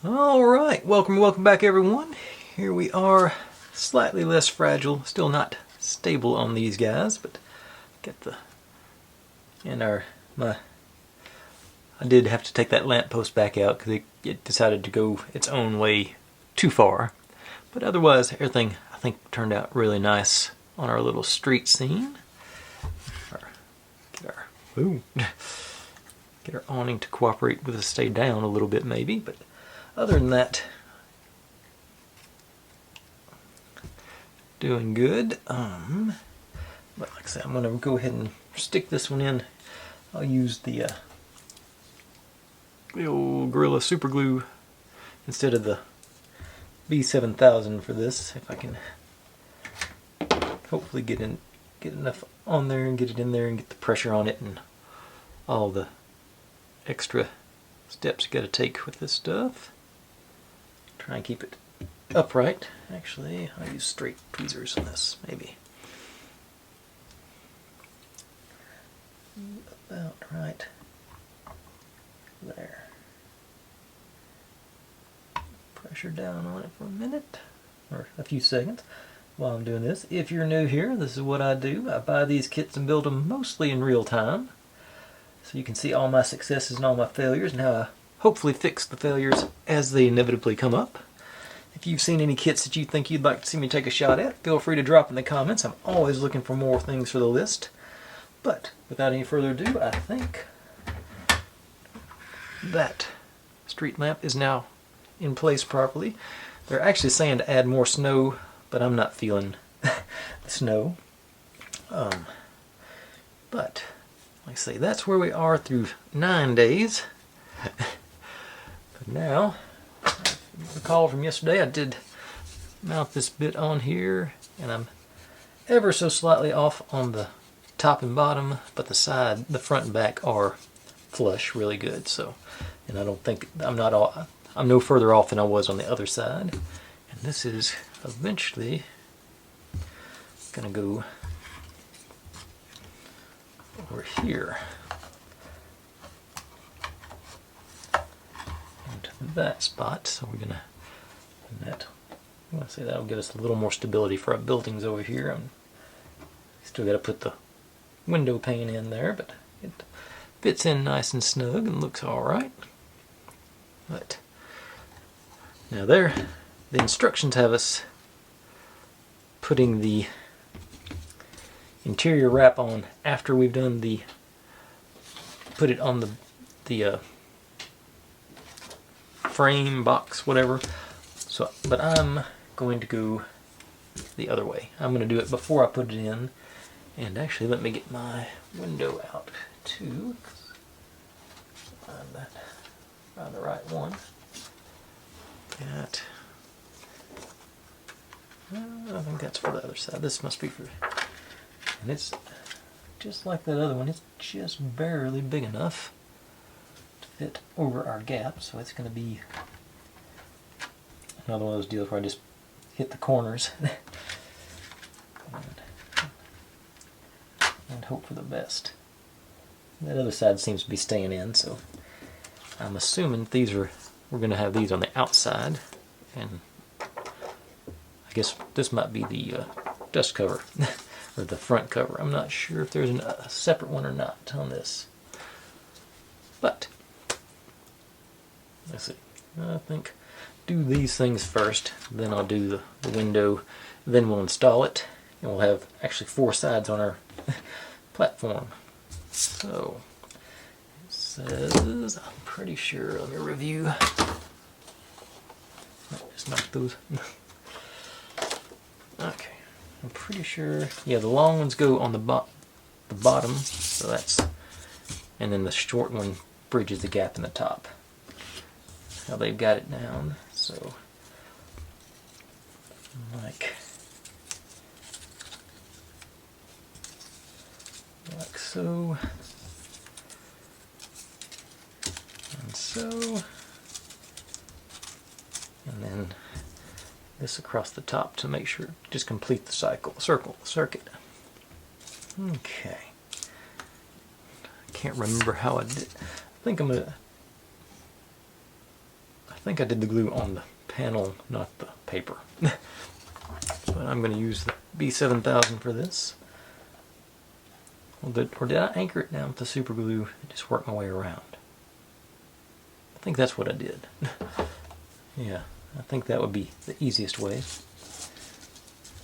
Alright, welcome back everyone. Here we are, slightly less fragile, still not stable on these guys, but get the, and I did have to take that lamppost back out because it decided to go its own way too far. But otherwise, everything I think turned out really nice on our little street scene. Get our awning to cooperate with us, stay down a little bit maybe, but other than that, doing good. But like I said, I'm going to go ahead and stick this one in. I'll use the old Gorilla Super Glue instead of the B7000 for this. If I can hopefully get enough on there and get it in there and get the pressure on it and all the extra steps you got to take with this stuff. Try and keep it upright. Actually, I'll use straight tweezers on this, maybe. About right there. Pressure down on it for a minute, or a few seconds while I'm doing this. If you're new here, this is what I do. I buy these kits and build them mostly in real time, so you can see all my successes and all my failures and how I hopefully fix the failures as they inevitably come up. If you've seen any kits that you think you'd like to see me take a shot at, feel free to drop in the comments. I'm always looking for more things for the list. But without any further ado, I think that street lamp is now in place properly. They're actually saying to add more snow, but I'm not feeling the snow. But like I say, that's where we are through 9 days. But now, if you recall from yesterday, I did mount this bit on here, and I'm ever so slightly off on the top and bottom, but the front and back are flush really good. So, and I don't think I'm no further off than I was on the other side. And this is eventually gonna go over here into that spot. So we're gonna, I'm gonna say that'll give us a little more stability for our buildings over here. Still got to put the window pane in there, but it fits in nice and snug and looks all right. But now the instructions have us putting the interior wrap on after we've done put it on the frame, box, whatever. So, but I'm going to go the other way. I'm going to do it before I put it in. And actually, let me get my window out too. Find the right one. I think that's for the other side. This must be for, and it's just like that other one. It's just barely big enough to fit over our gap. So it's going to be another one of those deals where I just hit the corners and hope for the best. That other side seems to be staying in, so I'm assuming we're going to have these on the outside, and I guess this might be the dust cover or the front cover. I'm not sure if there's a separate one or not on this, but let's see. I think do these things first, then I'll do the window, then we'll install it, and we'll have actually 4 sides on our platform. So it says, I'm pretty sure, let me review. Just knock those. Okay, I'm pretty sure, yeah, the long ones go on the bottom, so that's, and then the short one bridges the gap in the top. How they've got it down, so like so, and so, and then this across the top to make sure, just complete the circuit. Okay. I can't remember how I did. I think I did the glue on the panel, not the paper. But I'm going to use the B7000 for this. Or did I anchor it down with the super glue and just work my way around? I think that's what I did. Yeah, I think that would be the easiest way.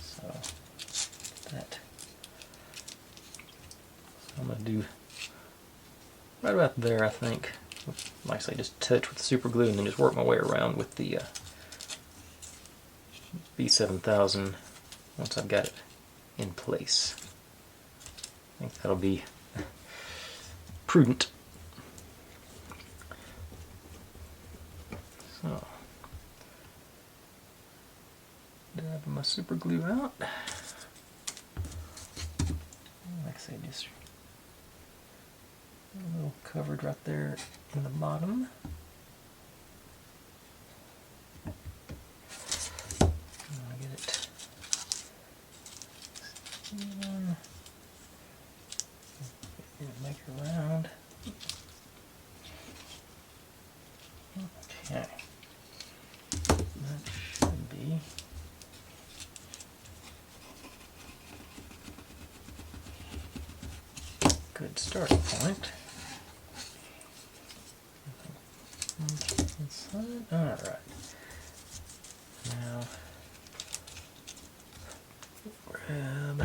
So, that. I'm going to do right about there, I think. Like I say, just touch with the super glue and then just work my way around with the B7000 once I've got it in place. I think that'll be prudent. So, dab my super glue out. Like I say, just a little covered right there in the bottom. I'll get it. Make it round. Okay. That should be a good starting point. Inside. Alright. Now grab.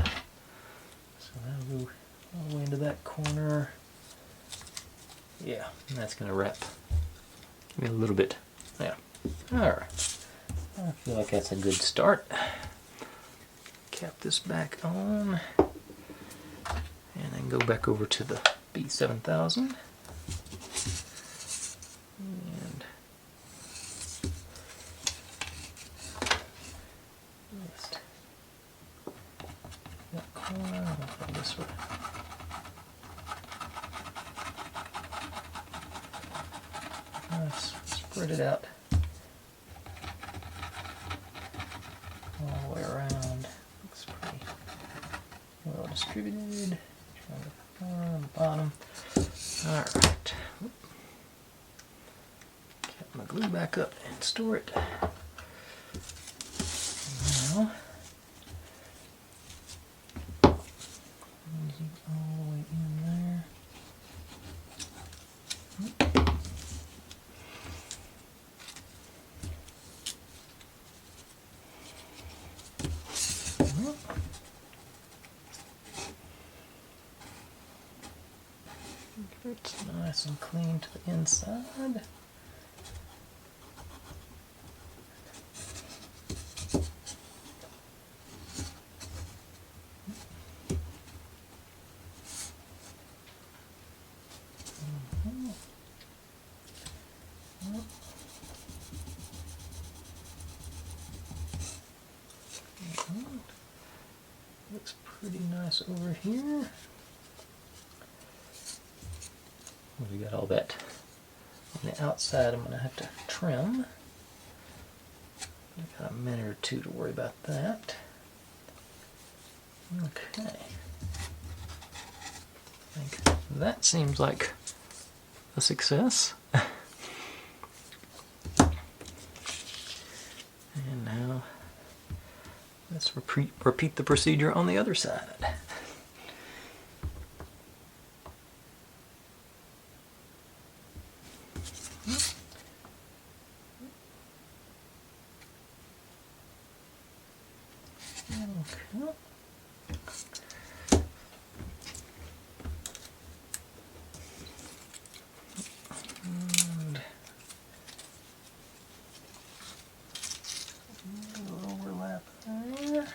So that'll go all the way into that corner. Yeah, and that's going to wrap. Give me a little bit. Yeah. Alright. I feel like that's a good start. Cap this back on. And then go back over to the B7000. And just that corner, I'll go this way. Spread it out all the way around. Looks pretty well distributed. On the bottom. Alright. Get my glue back up and store it. Now, easy all the way in there. It's nice and clean to the inside. Looks pretty nice over here. We got all that on the outside. I'm going to have to trim. I've got a minute or two to worry about that. Okay. I think that seems like a success. And now let's repeat the procedure on the other side. Okay. And a little overlap there.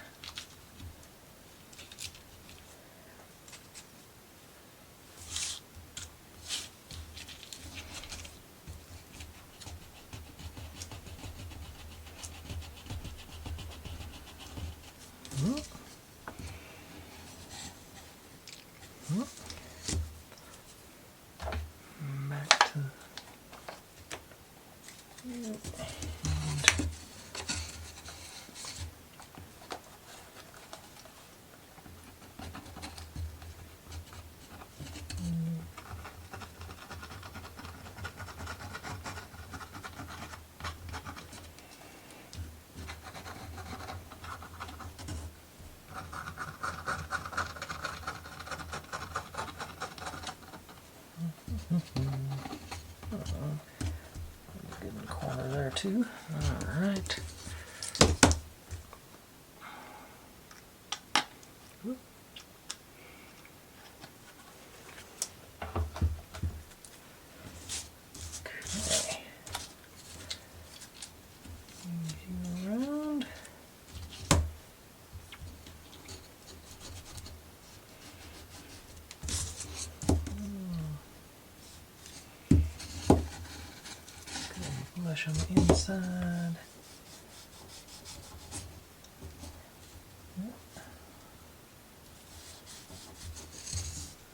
Good in the corner there too. Alright. Okay. Move you around. Blush on the inside.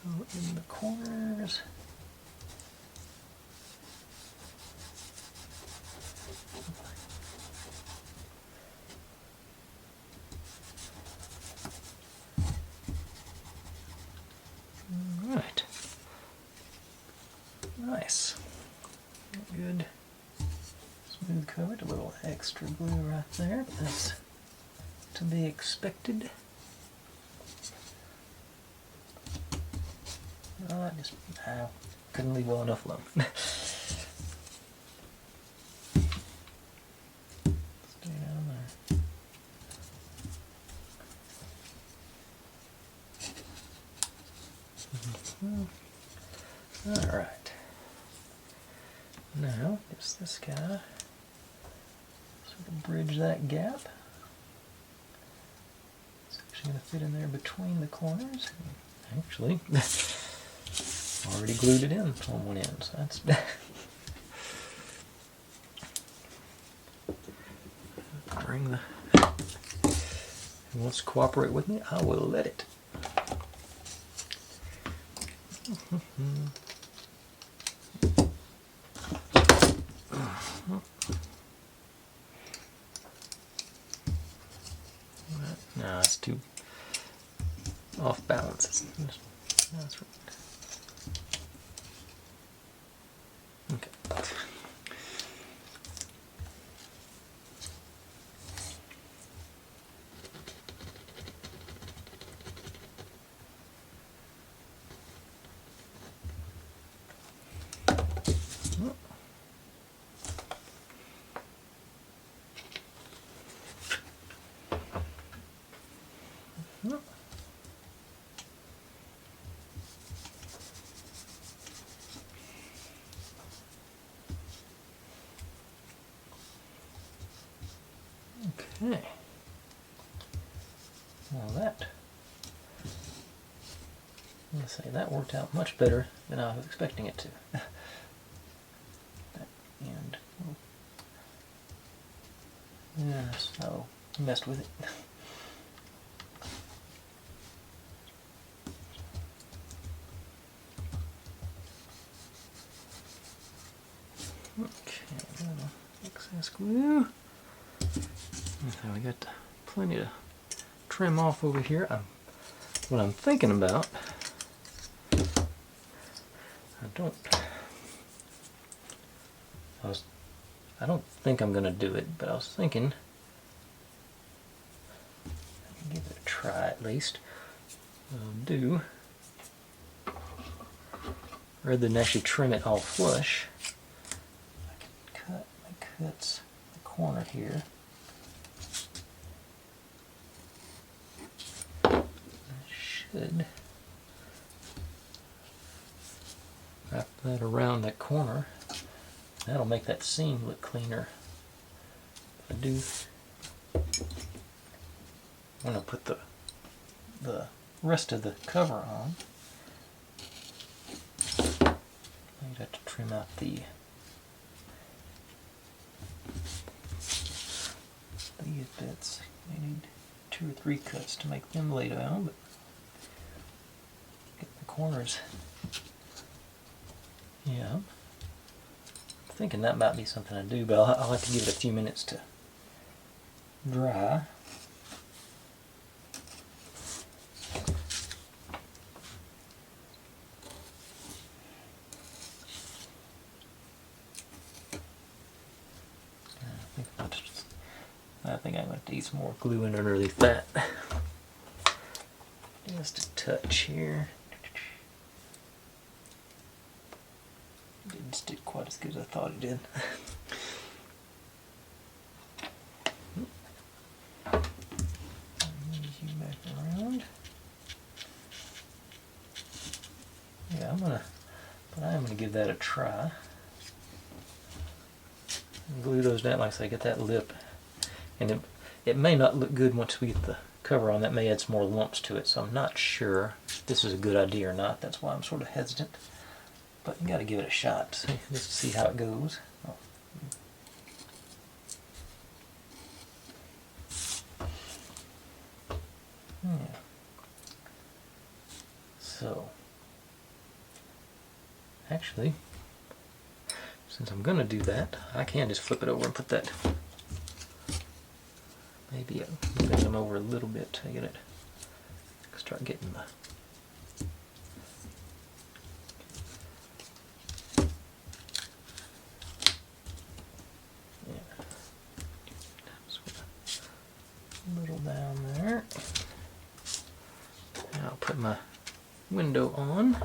Oh, in the corners. All right. Nice. Good. Smooth coat, a little extra glue right there, but that's to be expected. I couldn't leave well enough alone. Stay down there. All right. Now, it's this guy. Sort of bridge that gap. It's actually going to fit in there between the corners. Actually, already glued it in on one end, so that's bring the. If it wants to cooperate with me, I will let it. No, it's too off balance. That's right. Okay. Okay. Well, let's say that worked out much better than I was expecting it to. That end. Yeah, so messed with it. Okay, excess glue. So we got plenty to trim off over here. What I'm thinking about, I don't think I'm gonna do it, but I was thinking I can give it a try at least. Rather than actually trim it all flush, I can cut my cuts the corner here. Should wrap that around that corner. That'll make that seam look cleaner. If I do, I'm going to put the rest of the cover on. I'd have to trim out these bits. I need 2 or 3 cuts to make them lay down, but get the corners. Yeah, I'm thinking that might be something I do, but I'll have to give it a few minutes to dry. I think I'm going to need some more glue in underneath that. Just a touch here. didn't stick quite as good as I thought it did. Move you back around. Yeah, I am gonna give that a try. Glue those down, like I say, get that lip, and it may not look good once we get the cover on. That may add some more lumps to it, so I'm not sure if this is a good idea or not. That's why I'm sort of hesitant. But you got to give it a shot, just to see how it goes. Oh. Yeah. So, actually, since I'm going to do that, I can just flip it over and put that. Maybe move them over a little bit to get it. Start getting the. Yeah. A little down there. And I'll put my window on.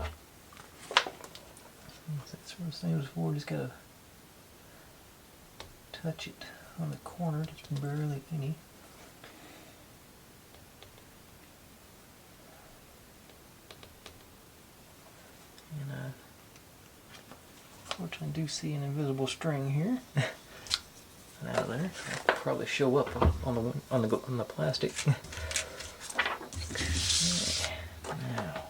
It's sort of the same as before, just gotta touch it on the corner, just barely any. And unfortunately I do see an invisible string here. Out of there. It'll probably show up on the plastic. Now.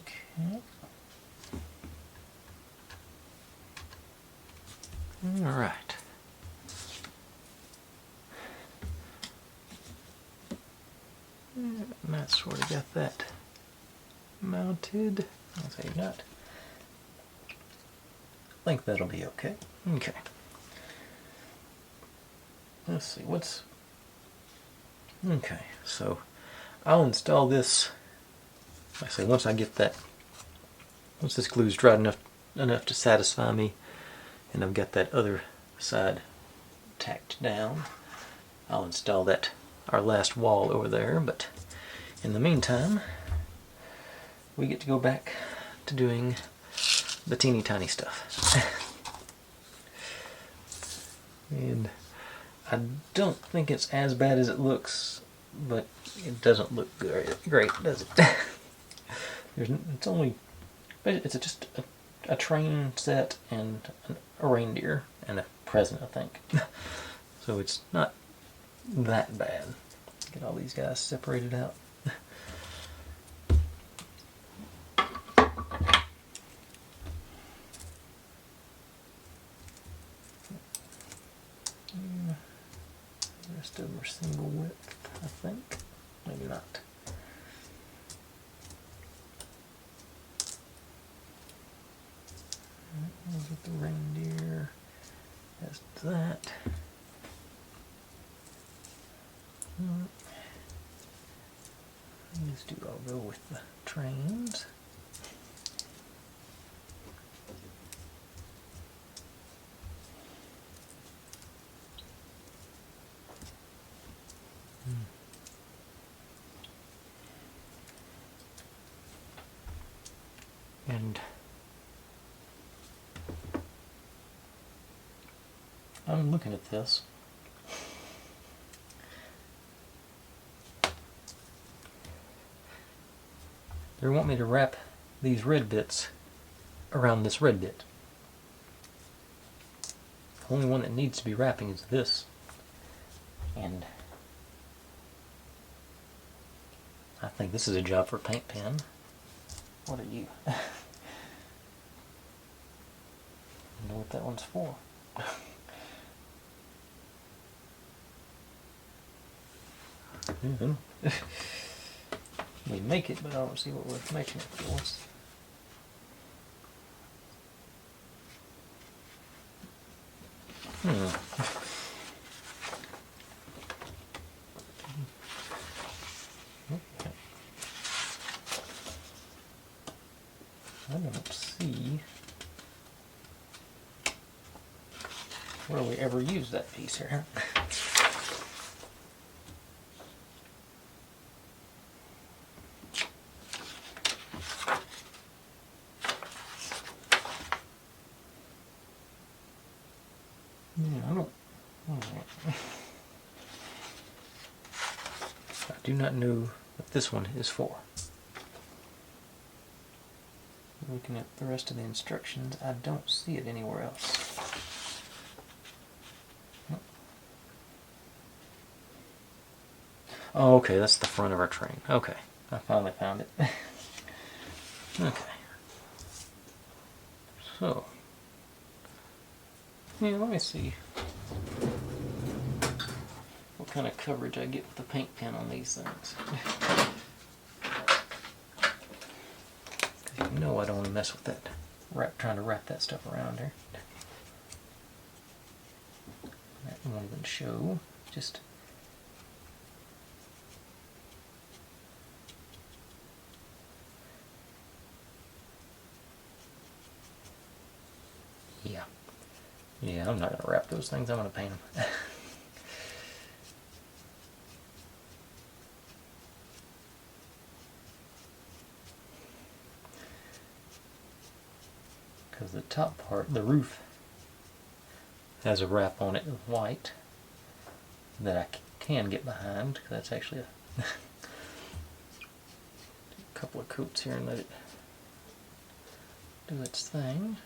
Okay. All right. And that's sort of got that mounted. I'll say not. I think that'll be okay. Okay. Let's see what's. Okay, so I'll install this. Like I say, once I get that, once this glue's dry enough to satisfy me, and I've got that other side tacked down, I'll install our last wall over there. But in the meantime, we get to go back to doing the teeny tiny stuff. And I don't think it's as bad as it looks, but it doesn't look great, does it? It's just a train set and a reindeer and a present, I think. So it's not that bad. Get all these guys separated out. The rest of them are single width, I think. Maybe not. With the reindeer, that's that. I'll go with the trains. And I'm looking at this. They want me to wrap these red bits around this red bit. The only one that needs to be wrapping is this. And I think this is a job for a paint pen. What are you? I know what that one's for. We make it, but I don't see what we're making it for. where we ever use that piece here. Yeah, I do not know what this one is for. Looking at the rest of the instructions, I don't see it anywhere else. Oh, okay, that's the front of our train. Okay, I finally found it. Okay. So, yeah, let me see what kind of coverage I get with the paint pen on these things. Because you know I don't want to mess with that, trying to wrap that stuff around here. That won't even show, just... Yeah, I'm not going to wrap those things, I'm going to paint them. Because the top part, the roof, has a wrap on it of white that I can get behind, because that's actually a couple of coats here and let it do its thing.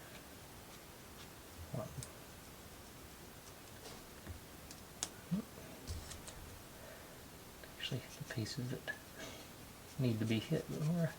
Actually, the pieces that need to be hit more.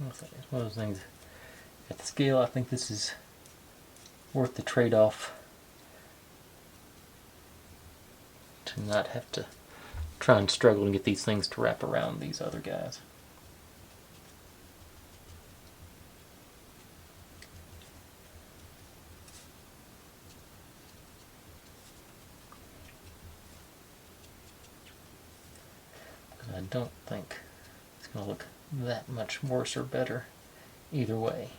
It's one of those things, at the scale, I think this is worth the trade-off to not have to try and struggle and get these things to wrap around these other guys. Because I don't think it's going to look that much worse or better either way.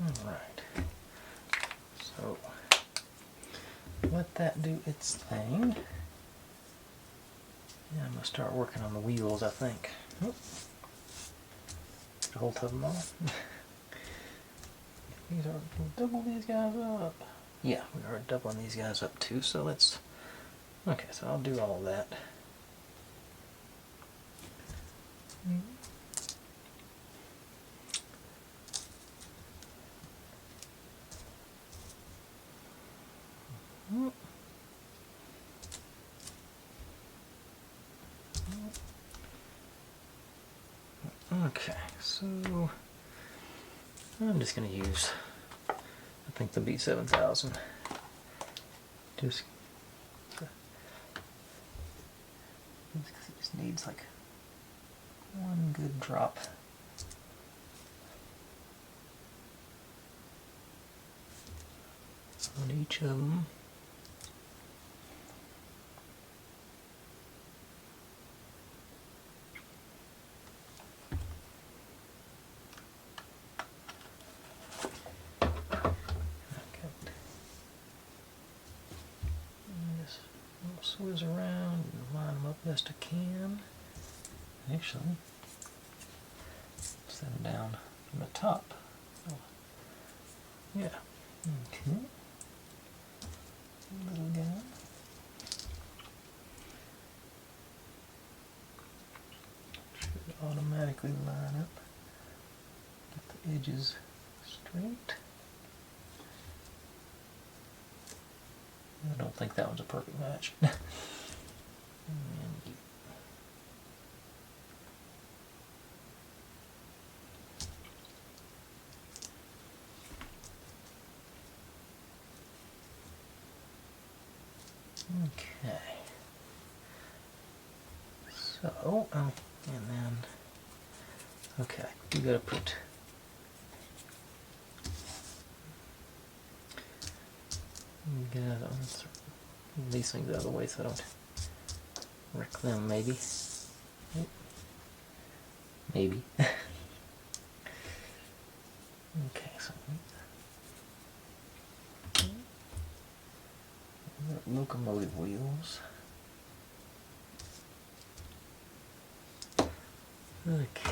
Alright, so let that do its thing. Yeah, I'm going to start working on the wheels, I think. Get a hold of them all. These are, we'll double these guys up. Yeah, we are doubling these guys up too, so let's... Okay, so I'll do all of that. Okay, so I'm just going to use, I think, the B7000. Just because it just needs like one good drop. On each of them. Swizz around and line them up best I can. Actually, set them down from the top. Oh. Yeah. Okay. Little guy. Should automatically line up. Get the edges straight. I don't think that one's a perfect match. Okay. So, oh, and then, okay, you gotta put these things out of the way so I don't wreck them, maybe. Maybe. Okay, so locomotive wheels. Okay.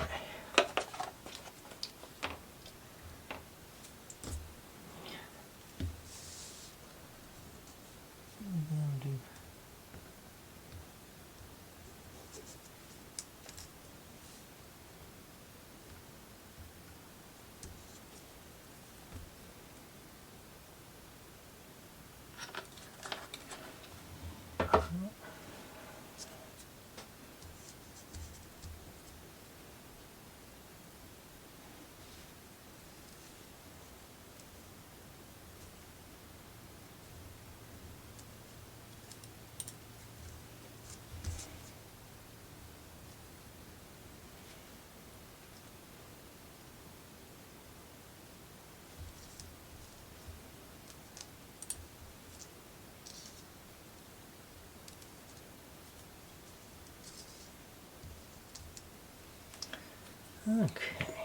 Okay.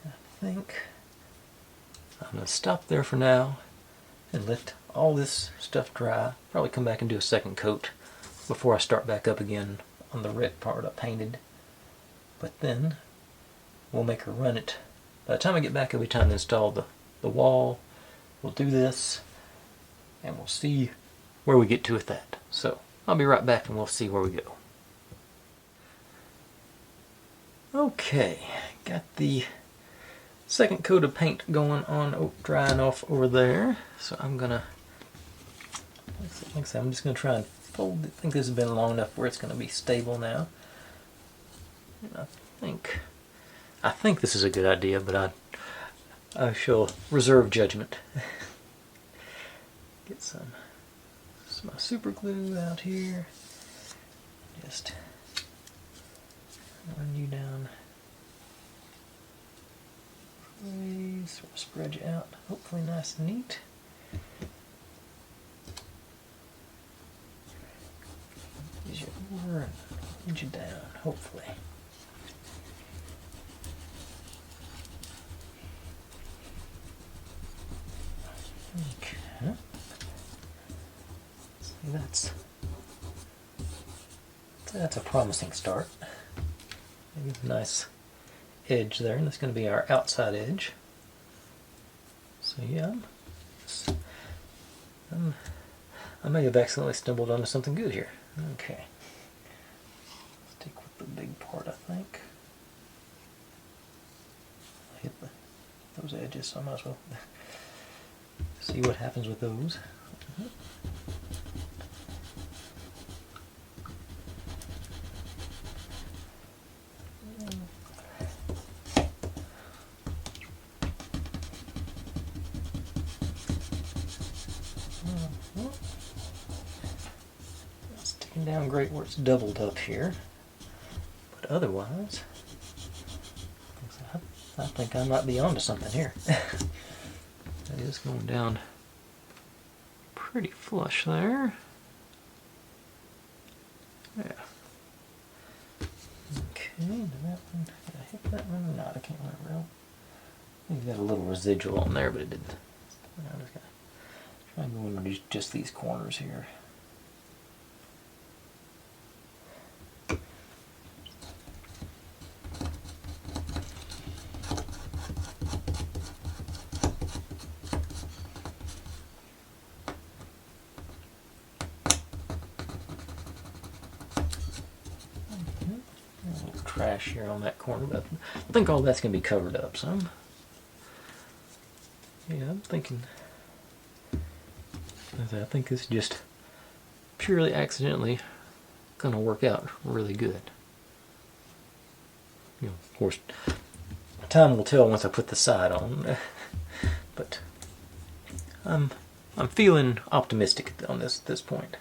I think I'm going to stop there for now and let all this stuff dry. Probably come back and do a second coat before I start back up again on the red part I painted. But then we'll make her run it. By the time I get back, it'll be time to install the wall. We'll do this and we'll see where we get to with that. So I'll be right back and we'll see where we go. Okay, got the second coat of paint going on, drying off over there. So I'm gonna, like I said, I'm just gonna try and fold it. I think this has been long enough where it's gonna be stable now. And I think this is a good idea, but I shall reserve judgment. Get some my super glue out here. Just run you down, sort of spread you out, hopefully nice and neat. Ease you over and ease you down, hopefully. Okay. See, that's a promising start. Maybe a nice edge there, and that's going to be our outside edge. So yeah, I may have accidentally stumbled onto something good here. Okay, stick with the big part, I think. I hit those edges, so I might as well see what happens with those. Sticking down great where it's doubled up here, but otherwise, I think I might be onto something here. That is going down pretty flush there. Yeah. Okay, did I hit that one or not? I can't remember. I think got a little residual on there, but it didn't. I'm just gonna try and go into just these corners here. trash here on that corner, but I think all that's going to be covered up some. Yeah, I'm thinking, I think this is just purely accidentally going to work out really good. You know, of course, time will tell once I put the side on, but I'm feeling optimistic on this point.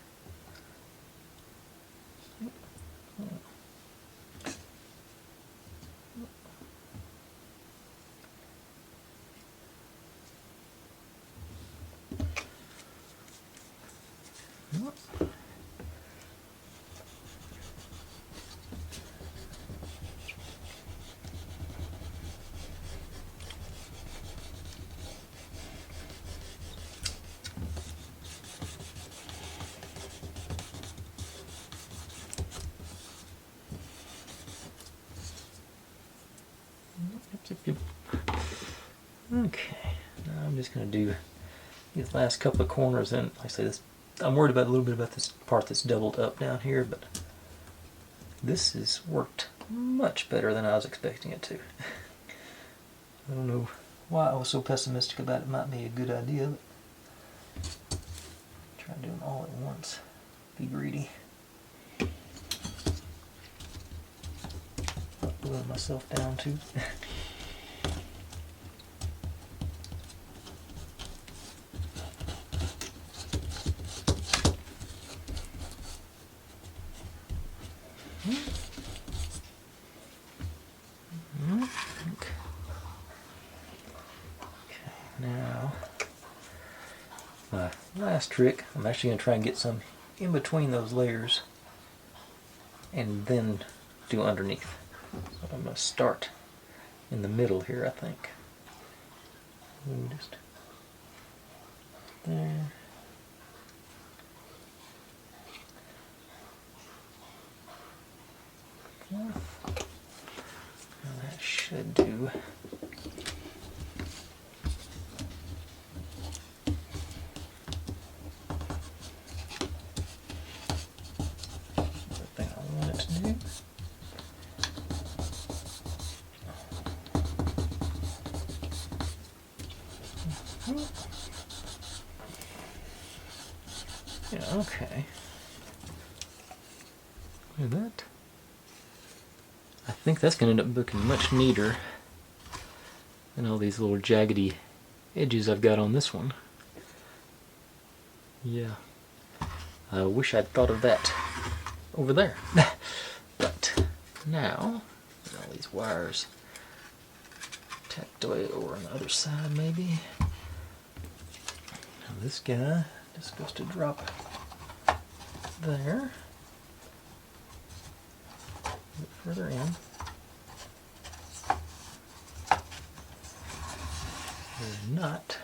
Okay, now I'm just going to do these last couple of corners, and like I say, this, I'm worried about a little bit about this part that's doubled up down here, but this has worked much better than I was expecting it to. I don't know why I was so pessimistic about it. Might be a good idea, but try doing them all at once. Be greedy. Not blowing myself down too. Now, my last trick, I'm actually going to try and get some in between those layers and then do underneath. So I'm going to start in the middle here, I think. Just there. Now that should do. Everything I want it to do. Yeah, okay. Look at that. I think that's going to end up looking much neater than all these little jaggedy edges I've got on this one. Yeah. I wish I'd thought of that over there. But now, all these wires tacked away over on the other side maybe. Now this guy is supposed to drop there. A bit further in. Or not.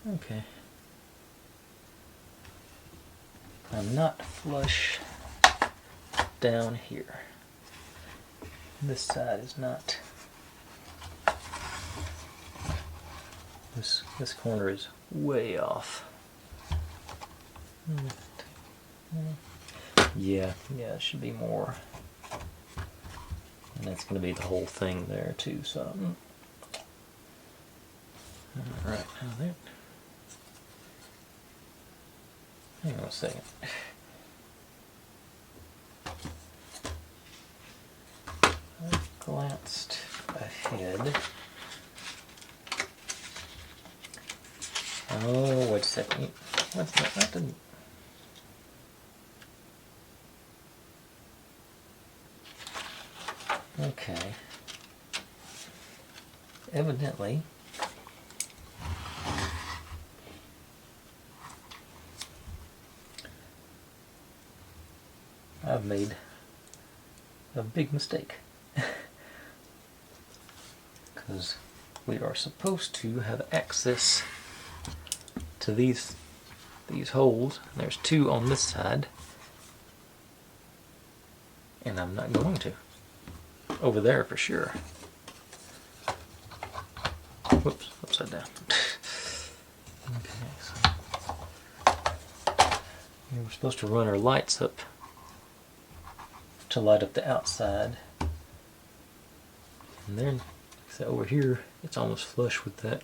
Okay. I'm not flush down here. This side is not. This corner is way off. Yeah, it should be more. And that's going to be the whole thing there too, so. Alright, now that. Hang on a second. I glanced ahead. Oh, wait a second. What's that? That didn't. Okay. Evidently, I've made a big mistake. Because we are supposed to have access to these holes. There's two on this side, and I'm not going to. Over there for sure. Whoops, upside down. Okay, so we're supposed to run our lights up to light up the outside. And then, so over here, it's almost flush with that.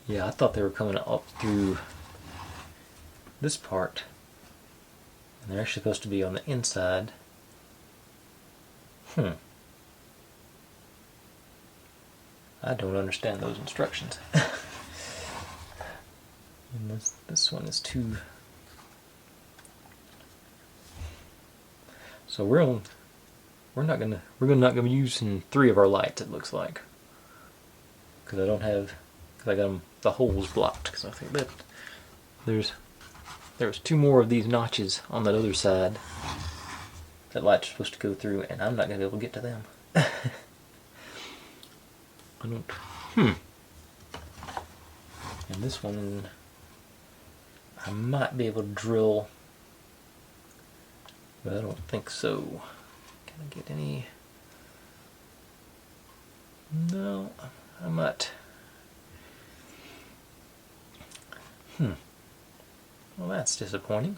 Yeah, I thought they were coming up through this part. And they're actually supposed to be on the inside. I don't understand those instructions. And this one is too. So we're not gonna be using 3 of our lights. It looks like, because I got them, the holes blocked. Because I think that there's 2 more of these notches on that other side that lights are supposed to go through, and I'm not gonna be able to get to them. I don't. And this one, I might be able to drill, but I don't think so. Can I get any? No, I might. Well, that's disappointing.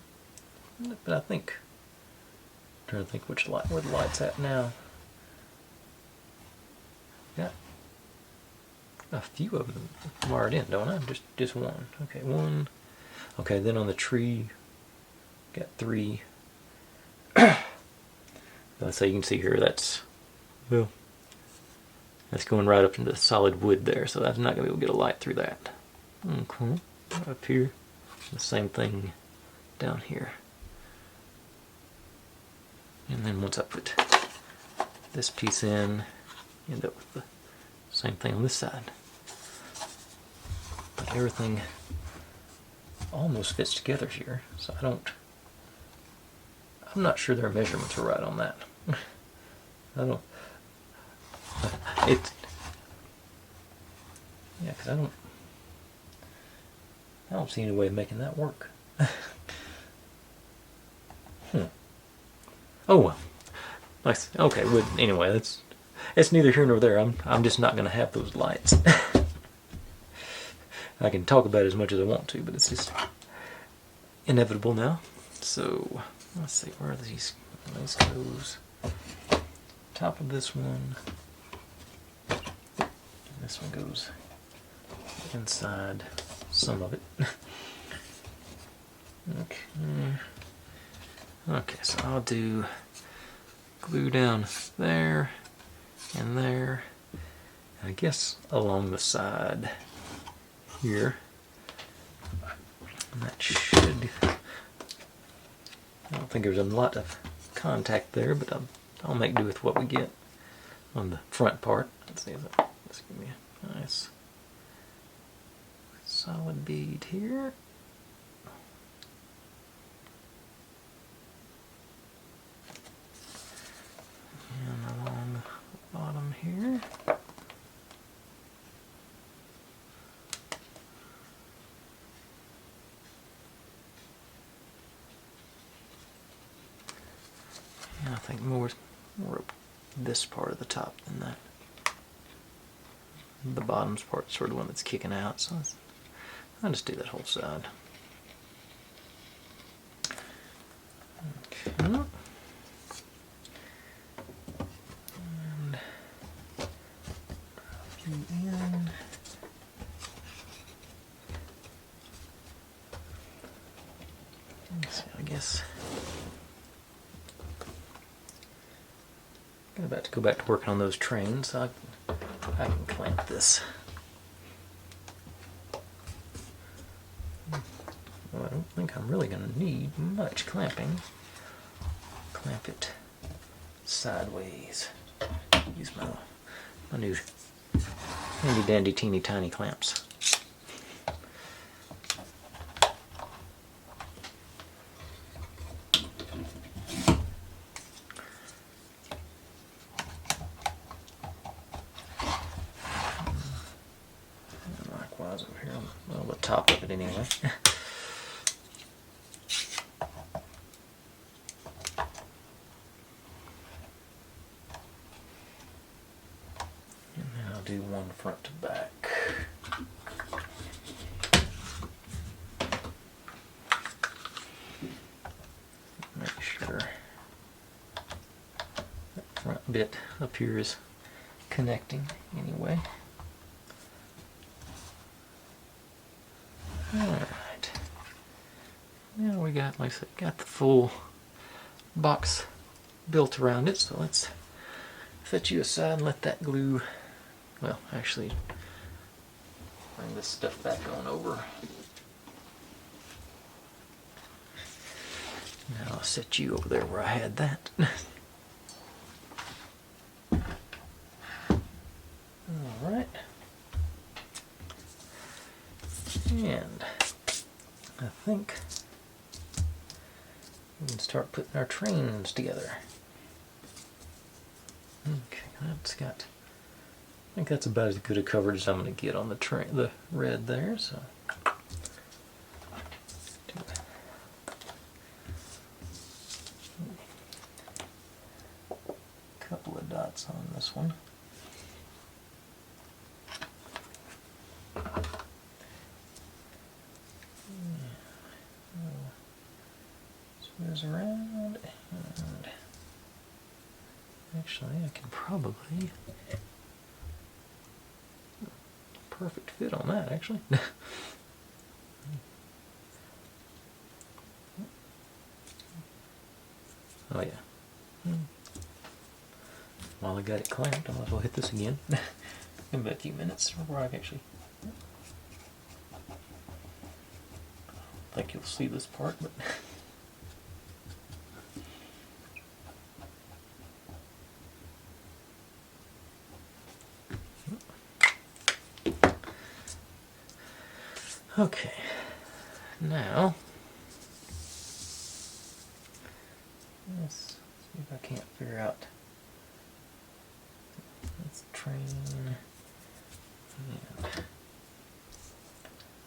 But I think, I'm trying to think where the light's at now. Got a few of them wired in, don't I? Just one. Okay, one. Okay, then on the tree, got 3. So you can see here, that's going right up into the solid wood there, so that's not going to be able to get a light through that. Okay, up here, the same thing down here. And then once I put this piece in, end up with the same thing on this side. But everything almost fits together here, so I'm not sure their measurements are right on that. Because I don't see any way of making that work. Oh well. Nice. Okay, well, anyway, it's neither here nor there. I'm just not going to have those lights. I can talk about it as much as I want to, but it's just inevitable now. So let's see, where are these? This goes top of this one. This one goes inside some of it. Okay, so I'll do glue down there and there. I guess along the side here. And that should. I don't think there's a lot of contact there, but I'll make do with what we get on the front part. Let's see if let's give me a nice solid bead here. And along the bottom here. I think more up this part of the top than that. The bottom's part is sort of the one that's kicking out, so I'll just do that whole side. Okay. And a few in. Let's see, I guess. I'm about to go back to working on those trains, so I can clamp this. Well, I don't think I'm really going to need much clamping. Clamp it sideways. Use my new handy dandy teeny tiny clamps. Over here on the top of it anyway. And then I'll do one front to back. Make sure bit up here is connecting anyway. Alright. Now we got, like I said, got the full box built around it, so let's set you aside and let that glue, well, actually bring this stuff back on over. Now I'll set you over there where I had that. Alright. And I think we can start putting our trains together. Okay, that's got, I think that's about as good a coverage as I'm going to get on the train, the red there, so. Couple of dots on this one. Swizz around, and actually I can probably, perfect fit on that actually. Oh yeah. While I got it clamped, I might as well hit this again. Give it a few minutes before I actually. I think you'll see this part, but. Okay, now let's see if I can't figure out. That's train. And,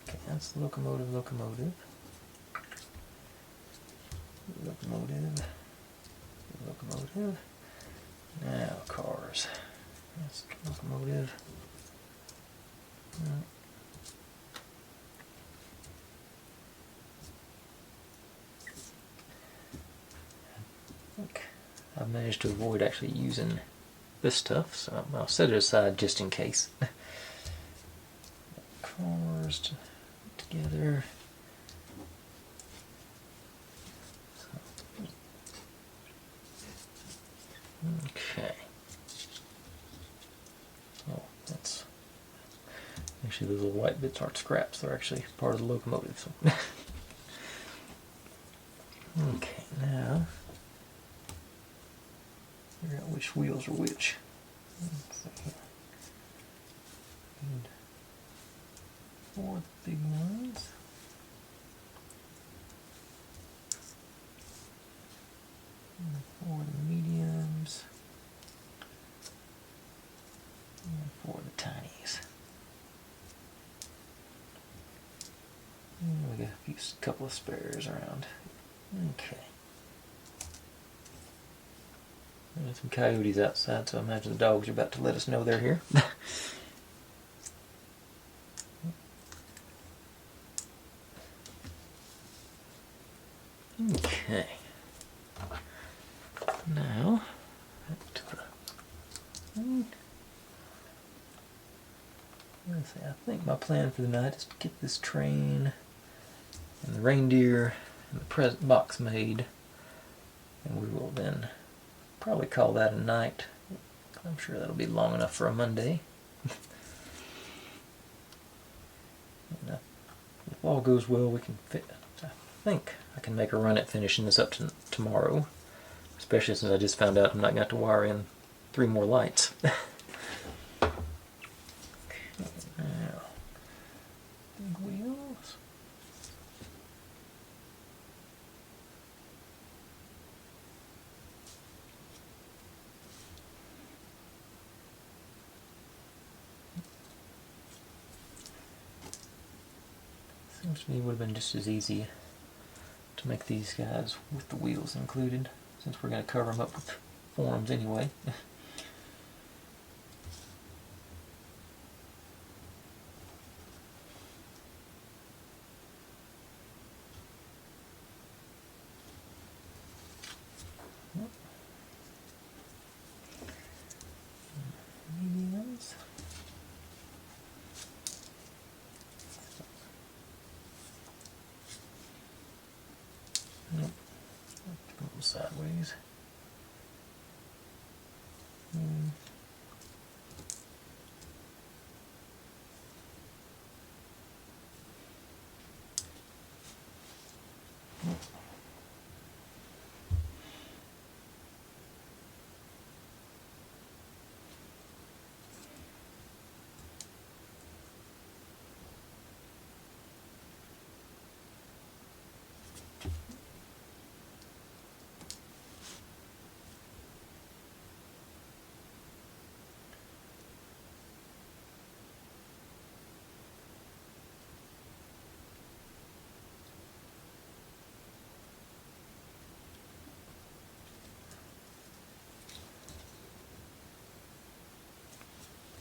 okay, that's locomotive. Locomotive. Now cars. That's locomotive. I've managed to avoid actually using this stuff, so I'll set it aside just in case. Cars together. Okay. Oh, that's actually those little white bits aren't scraps; they're actually part of the locomotive. So. Okay, now. Figure out which wheels are which. Let's see here. And 4 big ones. And 4 the mediums. And 4 the tinies. And we got a couple of spares around. Okay. There's some coyotes outside, so I imagine the dogs are about to let us know they're here. Okay. Now, back to the... Let's see, I think my plan for the night is to get this train and the reindeer and the present box made, and we will then probably call that a night. I'm sure that'll be long enough for a Monday. And, if all goes well, we can fit. I think I can make a run at finishing this up to tomorrow, especially since I just found out I'm not going to have to wire in 3 more lights. Okay, now, big wheels. Seems to me it would have been just as easy to make these guys with the wheels included, since we're going to cover them up with forms anyway. sideways.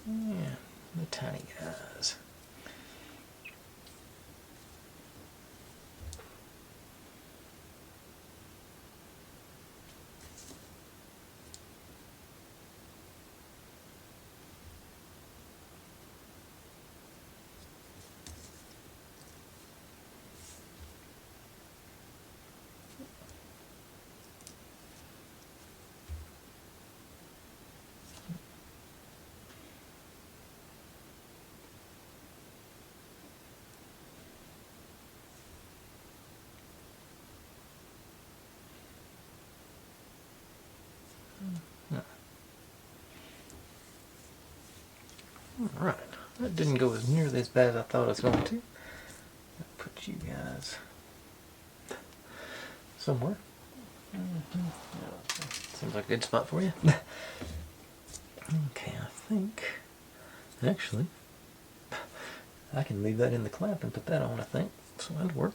Yeah, the tiny guys. Alright, that didn't go as nearly as bad as I thought it was going to. I'll put you guys somewhere. Seems like a good spot for you. Okay, I think, actually, I can leave that in the clamp and put that on, I think. So that'll work.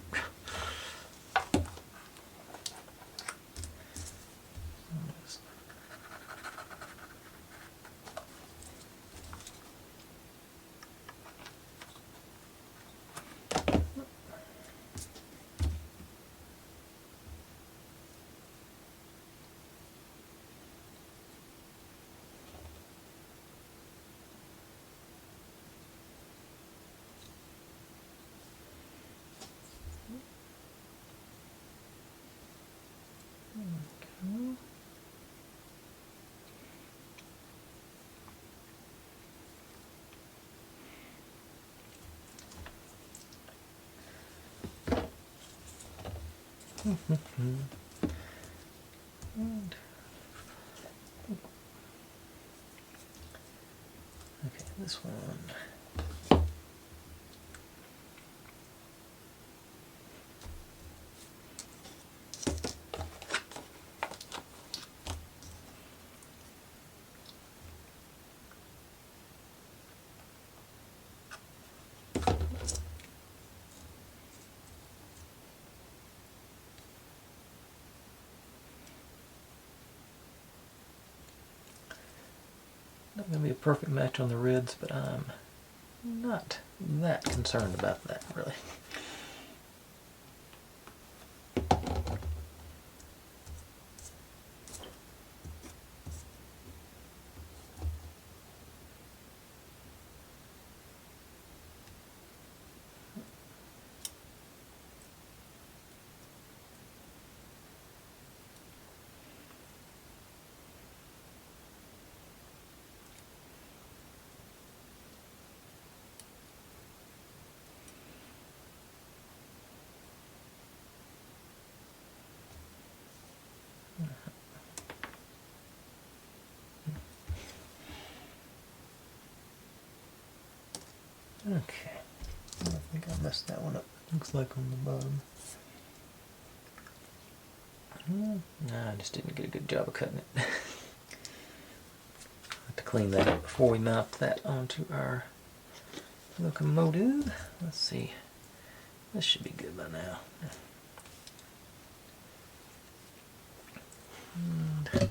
And, okay, this one. Not going to be a perfect match on the reds, but I'm not that concerned about that, really. Okay, I think I messed that one up. Looks like on the bottom. Nah, I just didn't get a good job of cutting it. Have to clean that up before we mount that onto our locomotive. Let's see. This should be good by now. And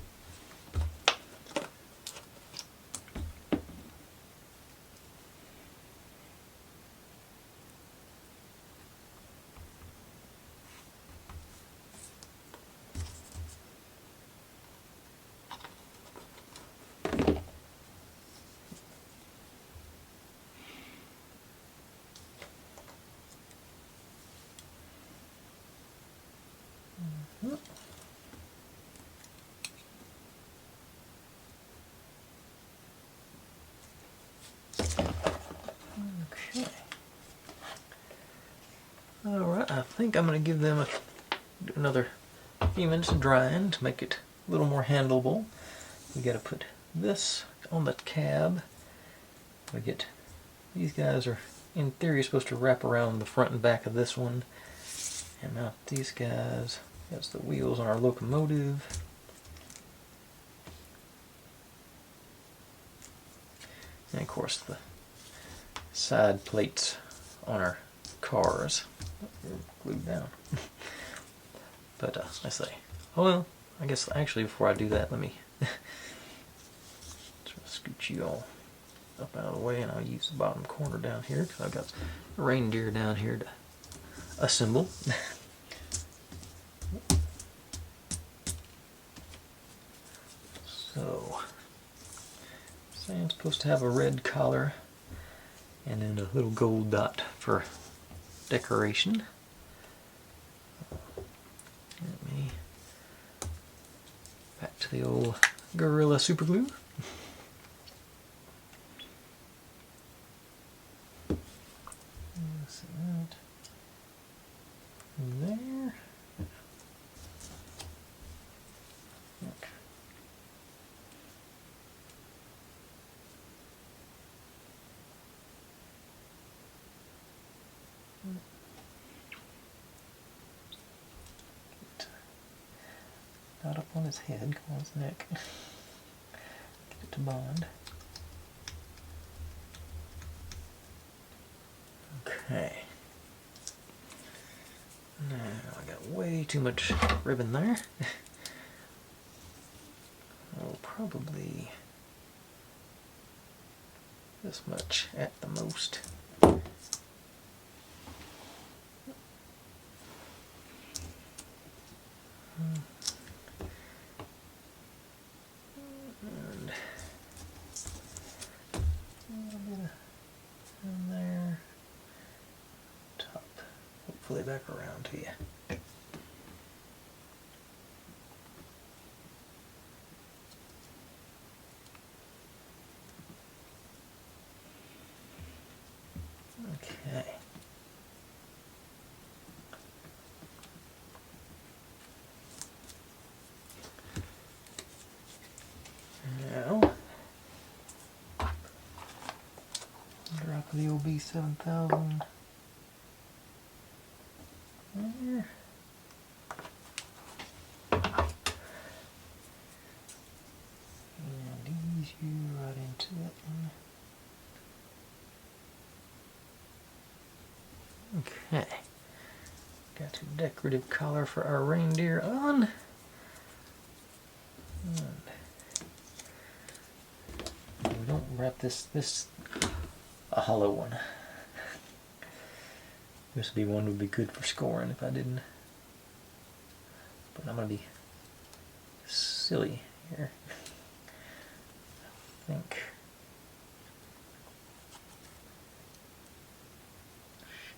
Okay. Alright, I think I'm going to give them another few minutes of drying to make it a little more handleable. We got to put this on the cab. We get these guys are in theory supposed to wrap around the front and back of this one, and mount these guys. That's the wheels on our locomotive. And of course the side plates on our cars are glued down. But I say, oh well, I guess actually before I do that, let me scoot you all up out of the way, and I'll use the bottom corner down here because I've got a reindeer down here to assemble. So, it's supposed to have a red collar and then a little gold dot for decoration. Let me back to the old Gorilla super glue. See that there. Okay. Not up on his head, come on his neck. Get it to bond. Okay. Now I got way too much ribbon there. I'll probably this much at the most. And a little bit in there. Top. Hopefully back around to you. Okay. Now, drop the OB 7000 there. And ease you right into that one. Okay, got a decorative collar for our reindeer on. And we don't wrap this a hollow one. This one would be good for scoring if I didn't. But I'm gonna be silly here. I think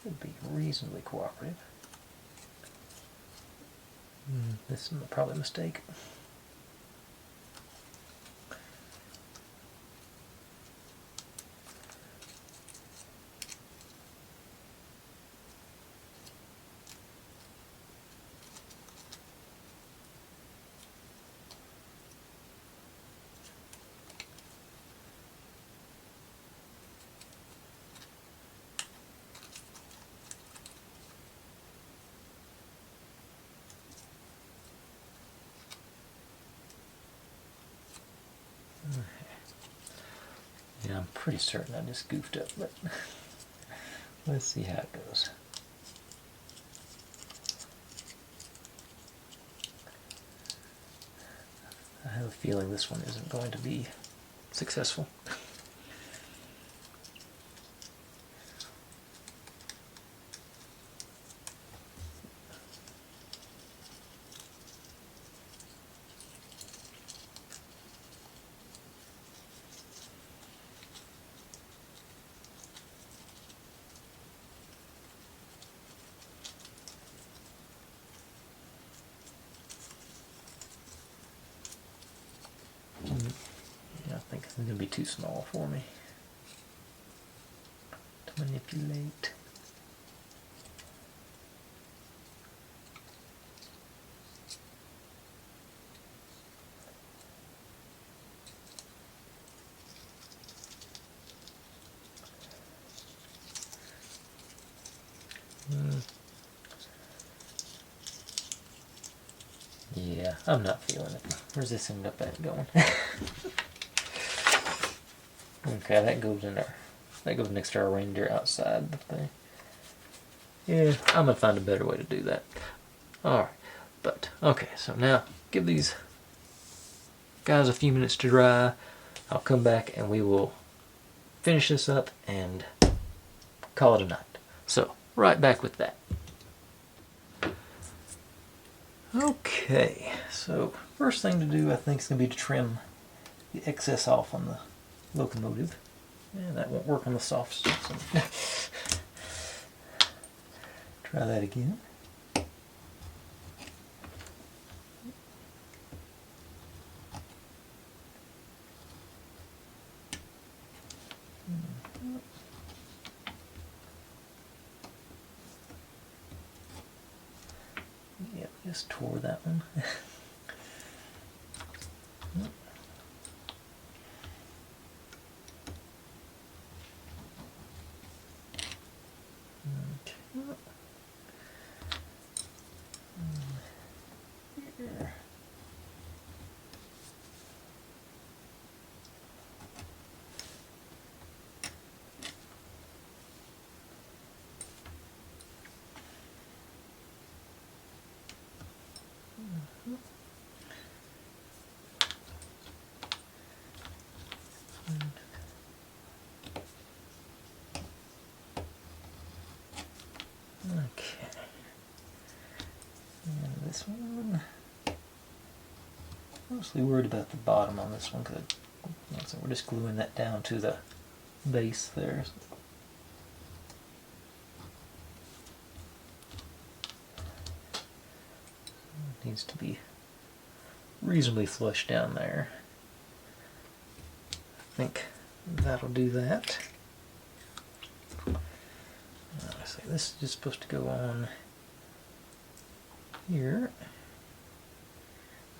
should be reasonably cooperative. This is probably a mistake. Yeah, I'm pretty certain I just goofed up, but let's see how it goes. I have a feeling this one isn't going to be successful. Yeah, I think it's going to be too small for me to manipulate. Yeah, I'm not feeling it. Where's this end up at going? Okay, that goes in there. That goes next to our reindeer outside the thing. Yeah, I'm gonna find a better way to do that. Alright, but, okay, so now give these guys a few minutes to dry. I'll come back and we will finish this up and call it a night. So, right back with that. Okay, so first thing to do I think is going to be to trim the excess off on the locomotive. Yeah, that won't work on the soft stuff. So try that again. Yep, just tore that one. Okay. And this one, mostly worried about the bottom on this one because so we're just gluing that down to the base there. It needs to be reasonably flush down there. I think that'll do that. So this is just supposed to go on here.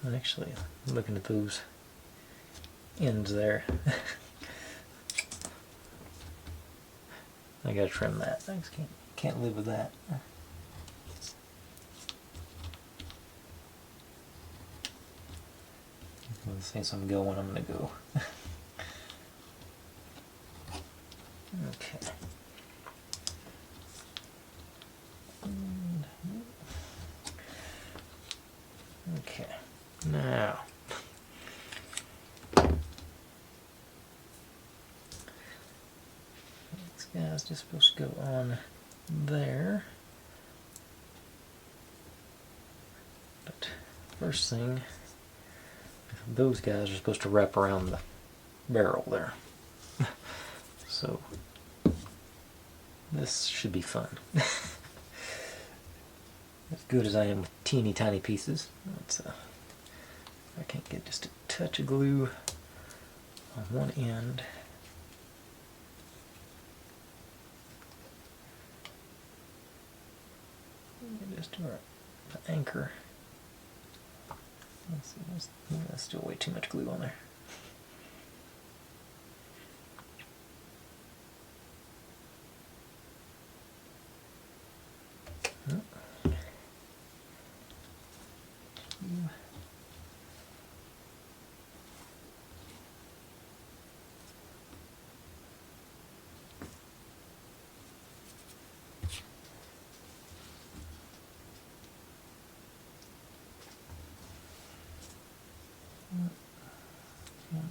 And actually, I'm looking at those ends there. I gotta trim that. I just can't live with that. Since I'm going, I'm gonna go. Okay. Okay. Now. This guy's just supposed to go on there. But first thing, those guys are supposed to wrap around the barrel there. So this should be fun. As good as I am with teeny tiny pieces, I can't get just a touch of glue on one end. Just do the anchor. Let's see, that's still way too much glue on there.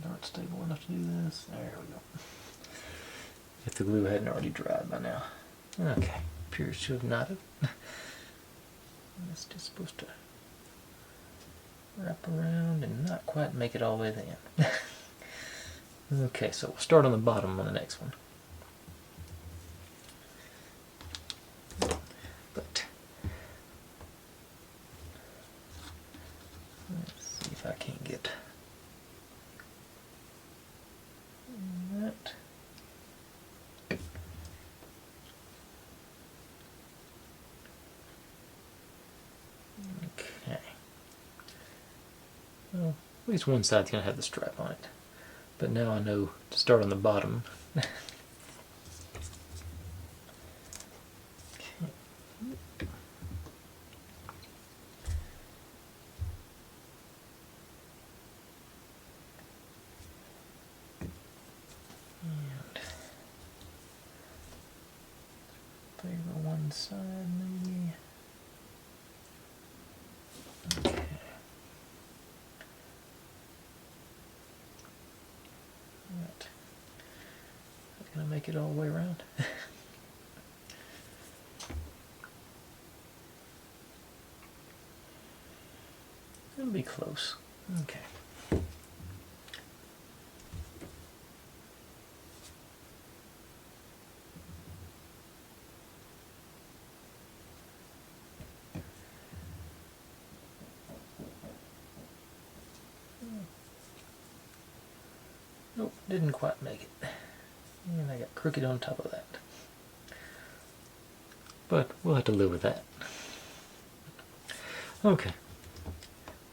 Not stable enough to do this. There we go. If the glue hadn't already dried by now. Okay, appears to have knotted. It's just supposed to wrap around and not quite make it all the way to the end. Okay, so we'll start on the bottom on the next one. But let's see if I can't get that. Well, at least one side's going to have the stripe on it. But now I know to start on the bottom. Favor one side maybe. Okay. Right. That's gonna make it all the way around. It'll be close. Okay. Nope, didn't quite make it. And I got crooked on top of that. But we'll have to live with that. Okay.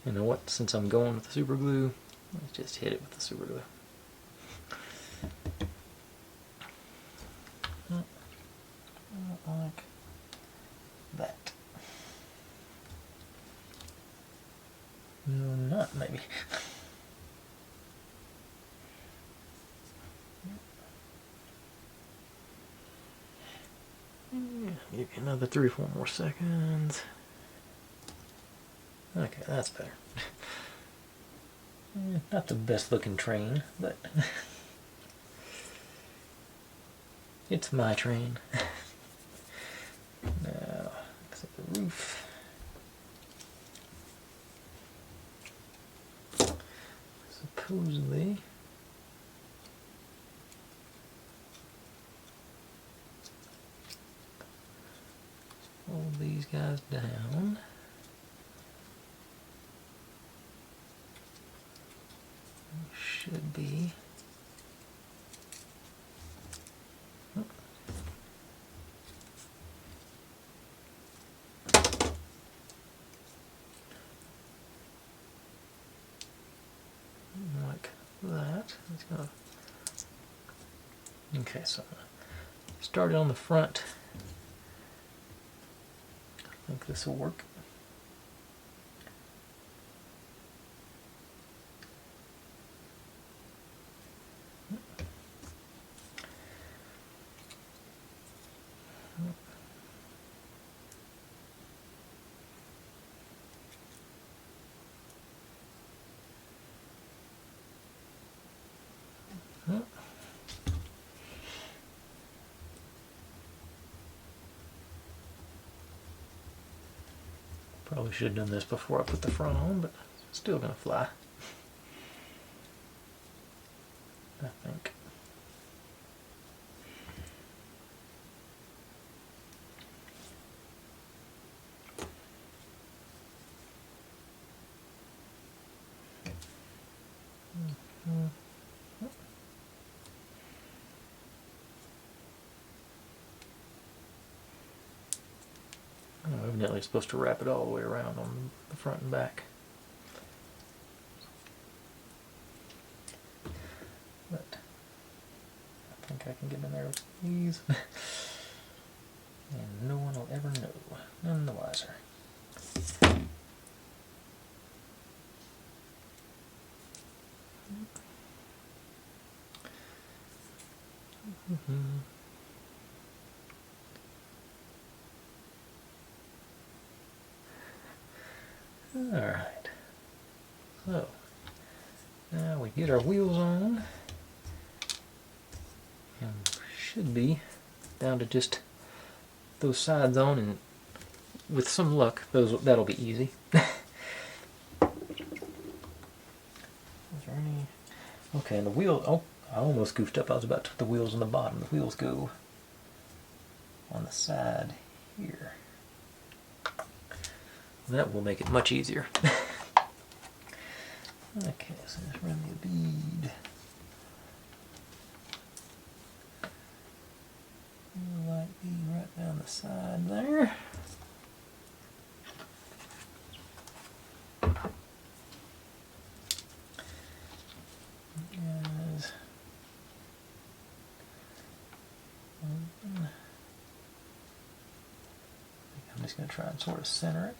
You know what? Since I'm going with the super glue, let's just hit it with the super glue. Like that. No, not maybe. Give you another 3 or 4 more seconds. Okay, that's better. Not the best looking train, but it's my train. Now, except the roof. Supposedly, hold these guys down. Should be. Like that. Let's go. Okay, so start it on the front. I think this will work. Probably should have done this before I put the front on, but it's still gonna fly. I think. Evidently it's supposed to wrap it all the way around on the front and back. But I think I can get in there with these. And no one will ever know. None the wiser. Alright, so now we get our wheels on, and should be down to just those sides on, and with some luck, that'll be easy. Is there any? Okay, and the wheel. Oh, I almost goofed up. I was about to put the wheels on the bottom. The wheels go on the side here. That will make it much easier. Okay, so let's run the bead. Light bead right down the side there. just going to try and sort of center it.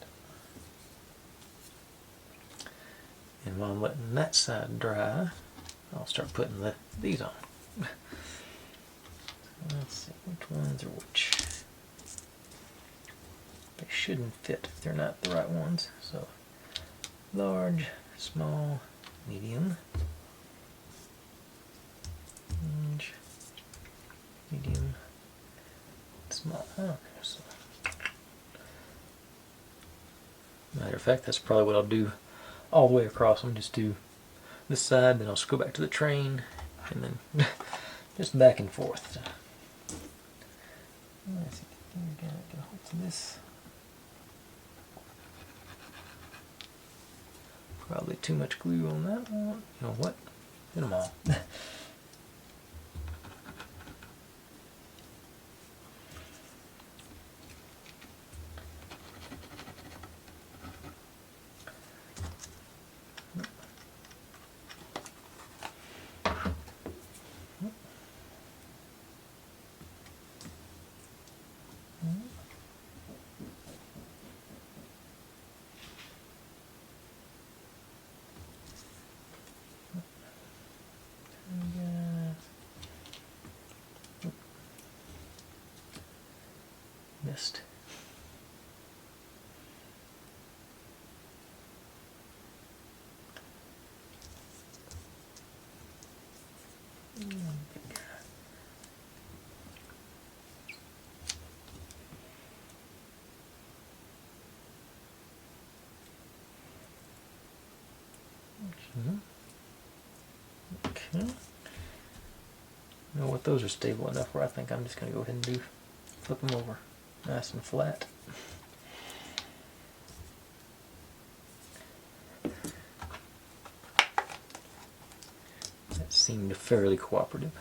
And while I'm letting that side dry, I'll start putting these on. Let's see which ones are which. They shouldn't fit if they're not the right ones. So large, small, medium, large, medium, small. Oh, so. Matter of fact, that's probably what I'll do all the way across them. Just do this side, then I'll just go back to the train, and then just back and forth. Let's see, get a hold of this. Probably too much glue on that one. You know what? Get them all. Missed. Okay. You know what? Those are stable enough where I think I'm just going to go ahead and flip them over nice and flat. That seemed fairly cooperative.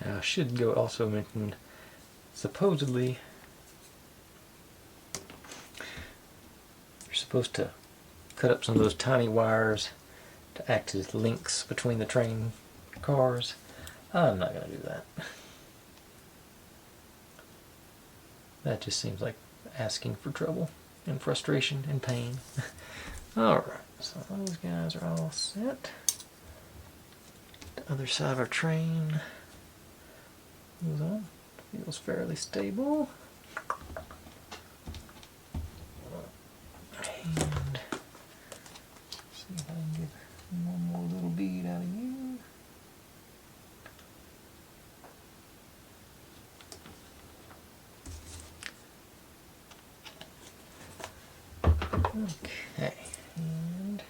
I should go also mention, supposedly you're supposed to cut up some of those tiny wires to act as links between the train cars. I'm not going to do that. That just seems like asking for trouble and frustration and pain. Alright, so those guys are all set. The other side of our train goes on. Feels fairly stable. And see if I can get one more little bead out of you. Okay, and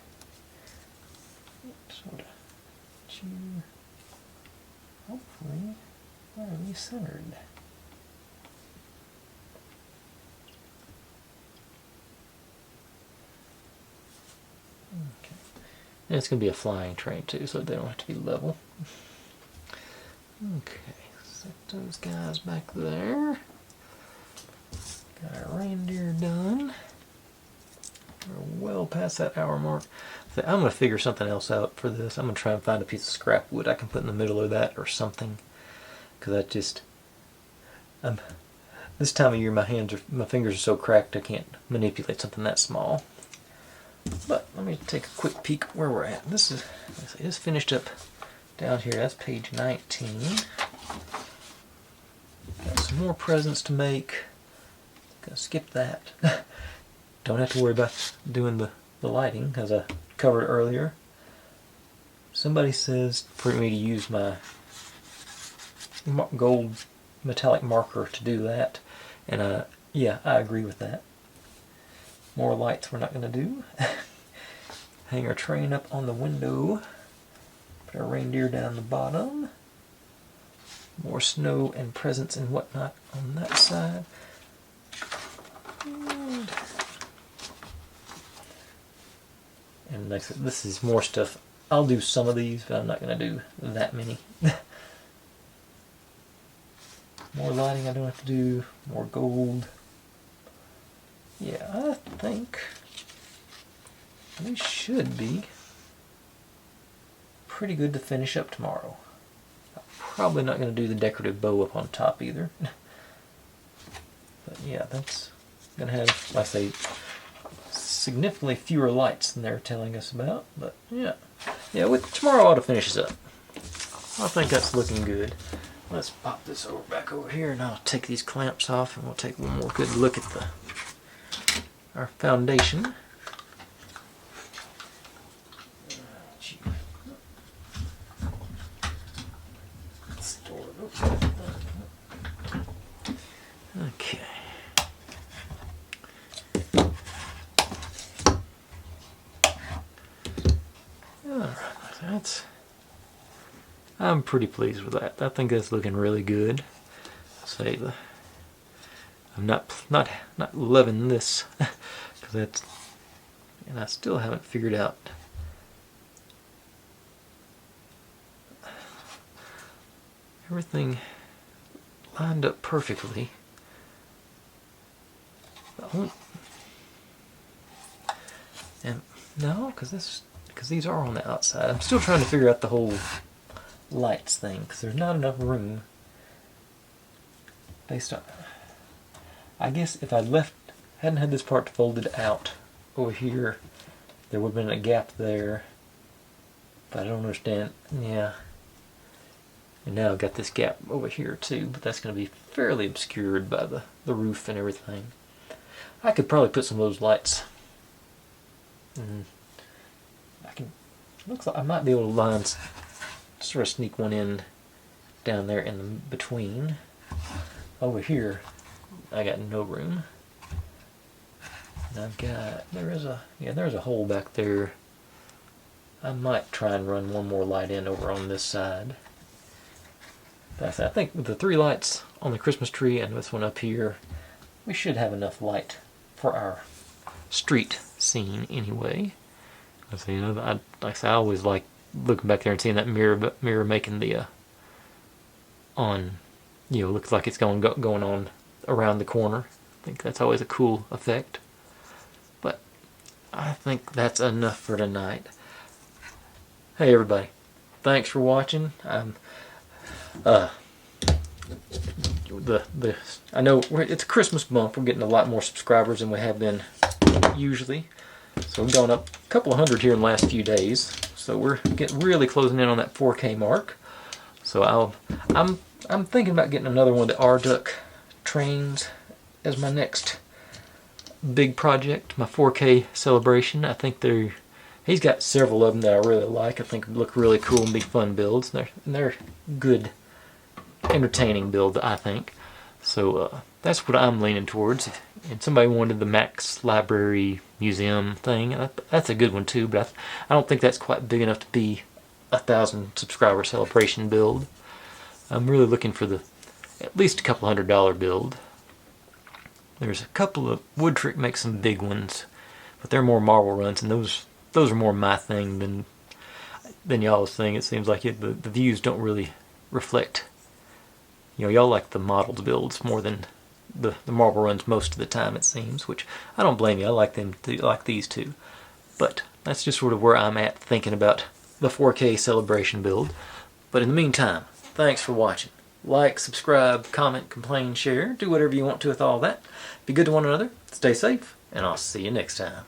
sort of get you hopefully fairly centered. Okay, and it's going to be a flying train too, so they don't have to be level. Okay, set those guys back there. Got our reindeer done. We're well past that hour mark. So I'm going to figure something else out for this. I'm going to try and find a piece of scrap wood I can put in the middle of that or something. Because I just, this time of year my fingers are so cracked I can't manipulate something that small. But let me take a quick peek where we're at. This is finished up down here. That's page 19. Got some more presents to make. Gonna skip that. Don't have to worry about doing the lighting, as I covered earlier. Somebody says for me to use my gold metallic marker to do that, and yeah, I agree with that. More lights we're not going to do. Hang our train up on the window. Put our reindeer down the bottom. More snow and presents and whatnot on that side. And like I said, this is more stuff. I'll do some of these, but I'm not going to do that many. More lighting I don't have to do. More gold. Yeah, I think we should be pretty good to finish up tomorrow. I'm probably not going to do the decorative bow up on top either. But yeah, that's going to have, like I say, significantly fewer lights than they're telling us about. But yeah, tomorrow I ought to finish this up. I think that's looking good. Let's pop this back over here, and I'll take these clamps off, and we'll take one more good look at our foundation. Okay. Alright, I'm pretty pleased with that. I think that's looking really good. I'm not loving this because and I still haven't figured out everything lined up perfectly. And no, because these are on the outside. I'm still trying to figure out the whole lights thing because there's not enough room based on. I guess if I hadn't had this part folded out over here, there would have been a gap there. But I don't understand. Yeah. And now I've got this gap over here too, but that's going to be fairly obscured by the roof and everything. I could probably put some of those lights. Looks like I might be able to sort of sneak one in down there in the between. Over here, I got no room. And I've got, there's a hole back there. I might try and run one more light in over on this side. But I think with the 3 lights on the Christmas tree and this one up here, we should have enough light for our street scene anyway. So, I always like looking back there and seeing that mirror making the looks like it's going on around the corner. I think that's always a cool effect. But I think that's enough for tonight. Hey everybody, thanks for watching. I know it's a Christmas month. We're getting a lot more subscribers than we have been usually. So we've gone up a couple of hundred here in the last few days. So we're getting really closing in on that 4K mark. So I'm thinking about getting another one of the Arduck trains as my next big project, my 4K celebration. I think he's got several of them that I really like. I think look really cool and be fun builds. They're good, entertaining builds, I think. So that's what I'm leaning towards. And somebody wanted the Max Library Museum thing. That's a good one too, but I don't think that's quite big enough to be a 1,000 subscriber celebration build. I'm really looking for at least a couple $100 build. There's a couple of Woodtrick makes some big ones, but they're more marble runs, and those are more my thing than y'all's thing. It seems like the views don't really reflect. Y'all like the modeled builds more than the marble runs most of the time, it seems, which I don't blame you. I like them like these two. But that's just sort of where I'm at thinking about the 4K celebration build. But in the meantime, thanks for watching. Like, subscribe, comment, complain, share. Do whatever you want to with all that. Be good to one another. Stay safe, and I'll see you next time.